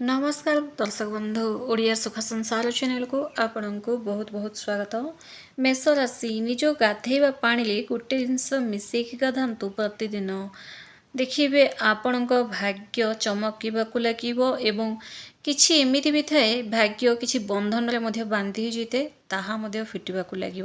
नमस्कार दर्शक बंधु ओडिया सुख संसार चैनल को आपण को बहुत बहुत स्वागत। मेष राशि निज गाधेवा पानी गोटे जिनस मिसेकी गाधातु प्रतिदिन देखिए आपण भाग्य चमकवाक लगे एवं किछि एमिति भी थाए भाग्य किछि बंधन रे बांधि जाए ताहा फिटिबाक लगे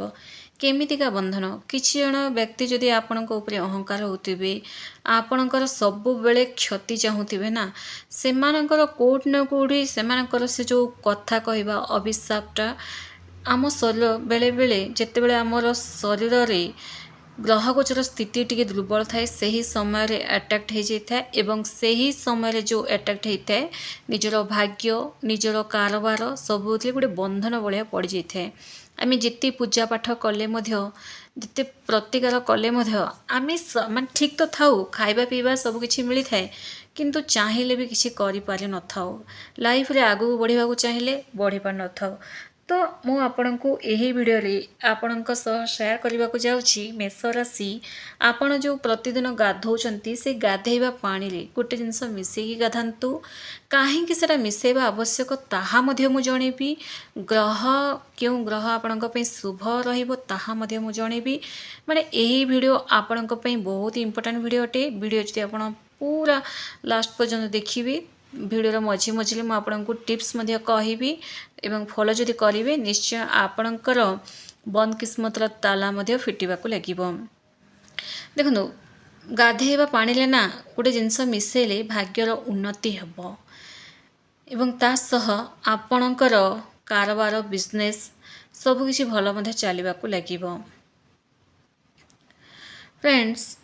केमितिका बंधन किछि जन व्यक्ति जदि आपणक उपरे अहंकार होतिबे आपणकर सबु बेले क्षति चाहूथिबे ना सेमानकर कोट न कोडी सेमानकर से जो कथा कहबा अभिशापटा आम शरीर बेले बेले जेते बेले आमर शरीर रे ग्रह गोचर स्थिति टी दुर्बल थाए सही समय अटैक्ट हो जाए एवं सही समय जो अटैक्ट होता है निजर भाग्य निजर कारबार सबुत गोटे बंधन भाया पड़ जाए आम जिते पूजा पाठ कले जिते प्रतिकार कले आम मान ठीक तो थाऊ खाइबा पीवा सबकि मिली थाए किंतु चाहिए भी किसी करें न था लाइफ रे आगू बढ़ा चाहिए बढ़ी पार न था तो मु आपण को यही वीडियो रे आपणक शेयर करने को जाऊँगी मेष राशि आपण जो प्रतिदिन गाधौंती से गाधेवा पानी रे गोटे जिनस मिसेकी गाधातु कहीं से मिसेवा आवश्यक ताहा मु जनइबी ग्रह क्यों ग्रह आपण शुभ रहा जनइबी माने यही वीडियो आपण बहुत इंपोर्टेंट वीडियो अटे वीडियो जब आप पूरा लास्ट पर्यंत देखिए भिडर मझी मझे मुझे आपको टिप्स कहबी एवं फॉलो जदि करेंगे निश्चय आपणकर बंद किस्मतर ताला फिटिबाक लगे देखो गाधेवा पानी ना गोटे जिनस मिसेले भाग्यर उन्नति हेब एवं ता सह आपणकर कारबार बिजनेस सबकि भल चलने लगे फ्रेंड्स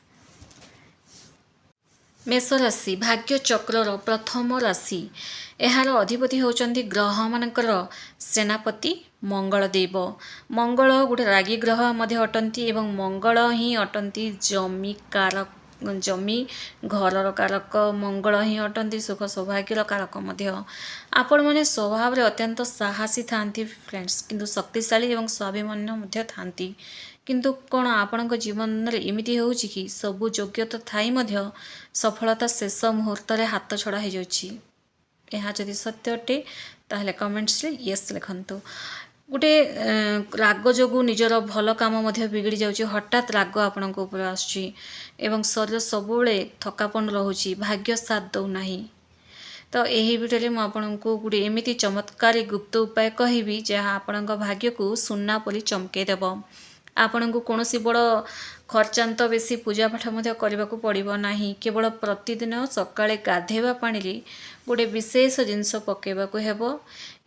मेष राशि भाग्य चक्रर प्रथम राशि यार अधिपति होचंदी ग्रह मानकर सेनापति मंगलदेव मंगल गोटे रागी ग्रह अटंती एवं मंगल ही अटंती जमी कारक जमी घरर कारक मंगल ही अटंती सुख सौभाग्यर कारक आपण मैंने स्वभाव रे अत्यंत साहसी थांती फ्रेंड्स किंतु शक्तिशाली एवं स्वाभिमान्य थांती किंतु कौन आपण जीवन में एमती हो कि सबू योग्यता थाई सफलता शेष मुहूर्त हाथ छड़ा हो जदि सत्य अटे ताहले कमेंट्स रे यस लिखंतु गोटे राग जो निजर भल काम बिगड़ी जाऊँगी हठात राग आपण ऊपर आसुची एवं शरीर सबुले थकापन रोचे भाग्य साथ दौना तो यही वीडियो में आपको गोटे एमती चमत्कारी गुप्त उपाय कहबी जहाँ आपण भाग्य को सुना परी चमकईदेव आपण को कौन बड़ खर्चांत बेसी पूजा पाठ करने को पड़ो ना केवल प्रतिदिन सकाळे गाधेवा पानी रे गोटे विशेष जिनस पकेबाक हेब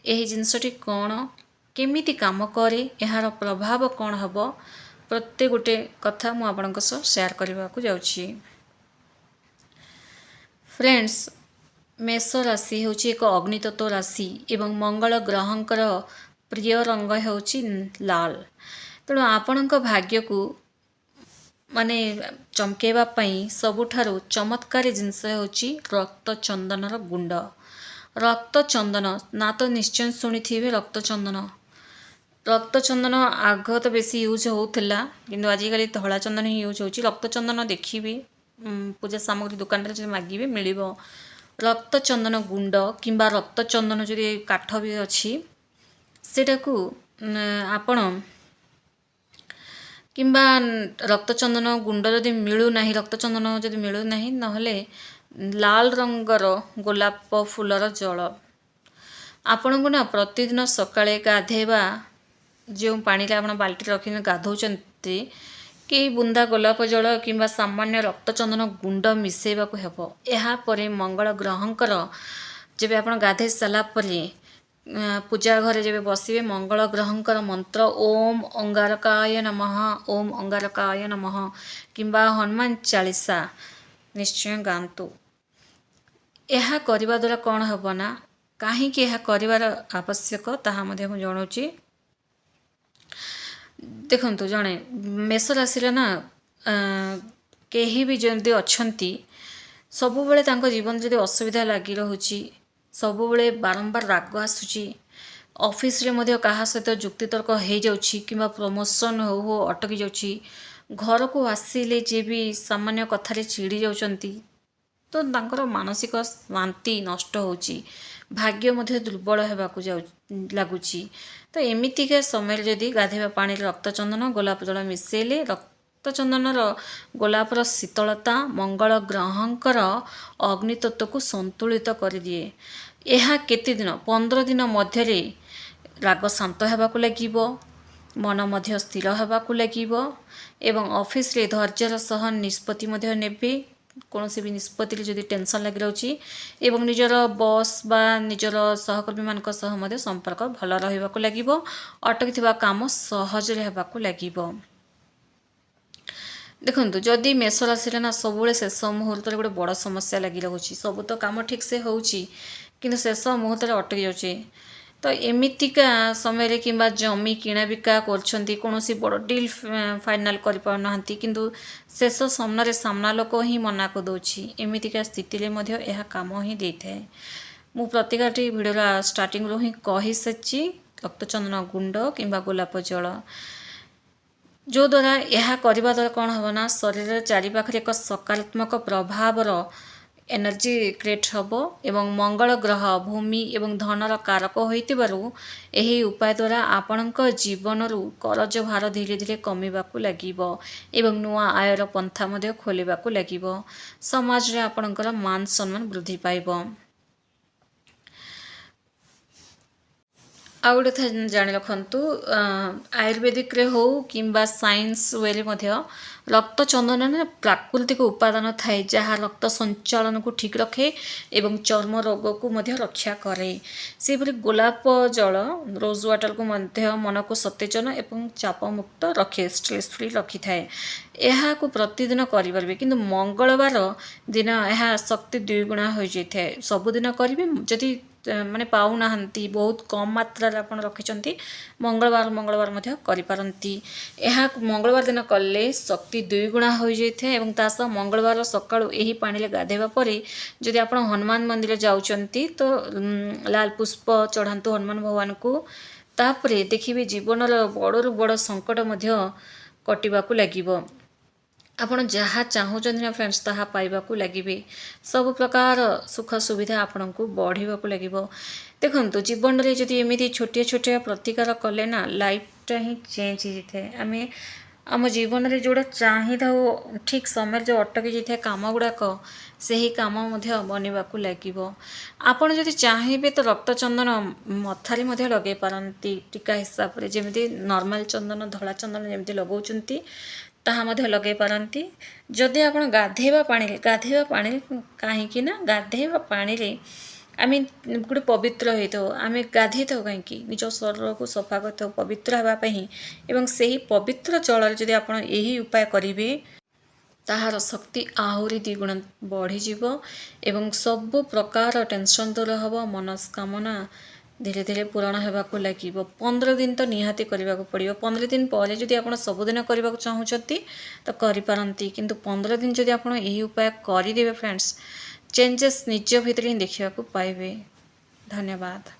यही जिनसटी कौन केमिति काम करे यार प्रभाव कौन हम प्रत्येक गोटे कथा मु आपणक शेयर करने को जाऊँगी फ्रेंड्स मेष राशि हूँ एक अग्नितत्व राशि एवं मंगल ग्रहंकर प्रिय रंग होची लाल तेणु आपण भाग्य को माने चमकेवाई सबुठारु चमत्कारी जिनस होची रक्त चंदनर गुंड रक्त चंदन ना तो निश्चय शुणी थे रक्त चंदन आग तो बेसी यूज होता कि आजिकल धला चंदन ही यूज हो रक्त चंदन देखी पूजा सामग्री दुकान जो मागे मिल रक्त चंदन गुंड किंबा रक्त चंदन जो काठ भी अच्छी सेटा को आपण किंबा रक्तचंदन गुंड जदि मिलूना रक्तचंदन जदि मिलूना नहले लाल रंगर गोलाप फूलर जल आपण को ना प्रतिदिन सकाळे गाधेवा जो पानी आप बाल्टी रखी गाधौंती कि बुंदा गोलाप जल किंबा सामान्य रक्तचंदन गुंड मिसेबा हेब यापर मंगल ग्रहंकर जब आप गाधे सारापर पूजा घरे जब बसवे मंगल ग्रहंकर मंत्र ओम अंगारकाय नमः ओम अंगारकाय नमः किंबा हनुमान चालीसा निश्चय गांतु यह करने द्वारा कौन हम ना कहीं कर आवश्यक ताहा जनाऊँगी देखु जड़े मेष राशि ना कहीं भी जल्दी अच्छा सब बेले जीवन जब असुविधा लगी रोचे सबुबले बारंबार राग आसूची ऑफिस रे मध्य कहा सहित जुक्तितर्क हो जाउछि किंबा प्रमोशन हो अटकी जाउछि घर को आसिले जे भी सामान्य कथारे चिड़ी जाउछंती तो तांकर मानसिक शांति नष्ट होची, भाग्य मध्य दुर्बल होगाकू लगुच। तो एमितिका समय जदि गाधेवा पानी रक्तचंदन गोलाप जल मिसेले रक्तचंदन गोलापर शीतलता मंगल ग्रहंकर अग्नितत्व को संतुलित कर दिए। यह केते दिन 15 दिन मध्य राग शांत होगाकू लगिबो, मन मध्य स्थिर होगाकू लगिबो एवं ऑफिस रे धैर्यर सह निष्पत्ति मध्य नेबे। कौन भी निष्पत्ति जदि टेंशन लगी रही एवं निजर बॉस बा निजर सहकर्मी मानक सह मध्य संपर्क भल रहिबाकू लागिबो, अटकी काम सहज होगाकू लागिबो। देखंतु जदि मेष राशि ना सब शेष मुहूर्त गोटे बड़ समस्या लगी रही, सब तो काम ठीक से होउची किंतु शेष मुहूर्त अटकी जाउची। तो एमितिका समय कि जमी किणा बिका कौन बड़ डील फाइनाल कर पारनाहांती किंतु शेष सामने सामना लोक ही मना कर दौची। एमितिका स्थिति यह काम ही देता है। मु प्रतिकाटी भिडियो स्टार्टिंग रो ही कही सारी रक्तचंदन गुंड किंबा गोलाप जल जो द्वारा यह करने द्वारा कौन हम ना शरीर चारिपाखे एक सकारात्मक प्रभाव एनर्जी क्रिएट हम एवं मंगल ग्रह भूमि एवं धनर कारक होइतिबारु एही उपाय द्वारा आपणक जीवन रु करज भार धीरे धीरे कमिबाकू लागिबो एवं नुआ आयर पंथा मध्य खोलिबाकू लागिबो। समाज रे आपणकर मान सम्मान वृद्धि पाइबो। आ गोटे था जाणी रखु आयुर्वेदिक रे हो किंबा साइंस वे रक्त चंदन प्राकृतिक उपादान थाए जहाँ रक्त संचालन को ठीक रखे एवं चर्म रोग को रक्षा करे। से गोलाप जल रोज वाटर को मन को सतेजन एवं चाप मुक्त रखे, स्ट्रेस फ्री रखी थाए। यह को प्रतिदिन करें कि मंगलवार दिन यह शक्ति 2 गुणा हो जाए। सबुदिन करेंगे जदि माने पाऊना बहुत कम मात्रा आप रखिंट मंगलवार मंगलवार करिपारंती। यह मंगलवार दिन कले शक्ति 2 गुणा हो जाए एवं तासह मंगलवार सकाळु एही पानी गाधेबा परे जदि आप हनुमान मंदिर जाउचंती तो लाल पुष्प चढ़ातु हनुमान भगवान को। तापरे देखिए जीवन बड़रू बड़ संकट कटिबाकू लागिबो। आपण जहाँ चाहूँगी ना फ्रेंड्स ताहा पाइबाकू लगे। सब प्रकार सुख सुविधा आपण को बढ़ावा लगे। देखो जीवन में जदि एमती छोटिया छोटिया प्रतिकार कले ना लाइफटा ही चेंज हो जाए। आम आम जीवन में जोड़ा चाही था ठीक समय जो अटकी जाए कम गुड़ाक से ही कम बनवाकू लगे। आपड़ जदि चाहिए तो रक्तचंदन मथारी लगे पारती टीका हिसाब से जमी नॉर्मल चंदन धला चंदन जमी लगाउछंती ताहा लगे पारती। जदि आप गाधेवा पानी कहीं गाधेवा पानी रे आम गोटे पवित्र होता आम गाधे था कहीं निज शरीर को सफा कर पवित्र हाँपाई एवं से ही पवित्र जल जदि आप यही उपाय करेंगे ताहार शक्ति आहरी 2 गुण बढ़ीज एवं सब प्रकार टेंशन दूर हम मनस्कामना धीरे धीरे पूरण होगाकू लगे। 15 दिन तो निहाती करने को पड़ो। 15 दिन पर जदि आप सबुदिन करने को चाहूँगी तो करिपारंती किंतु 15 दिन जदि आप यही उपाय करदेवे फ्रेंड्स चेंजेस निज भितर ही देखा पाइबे। धन्यवाद।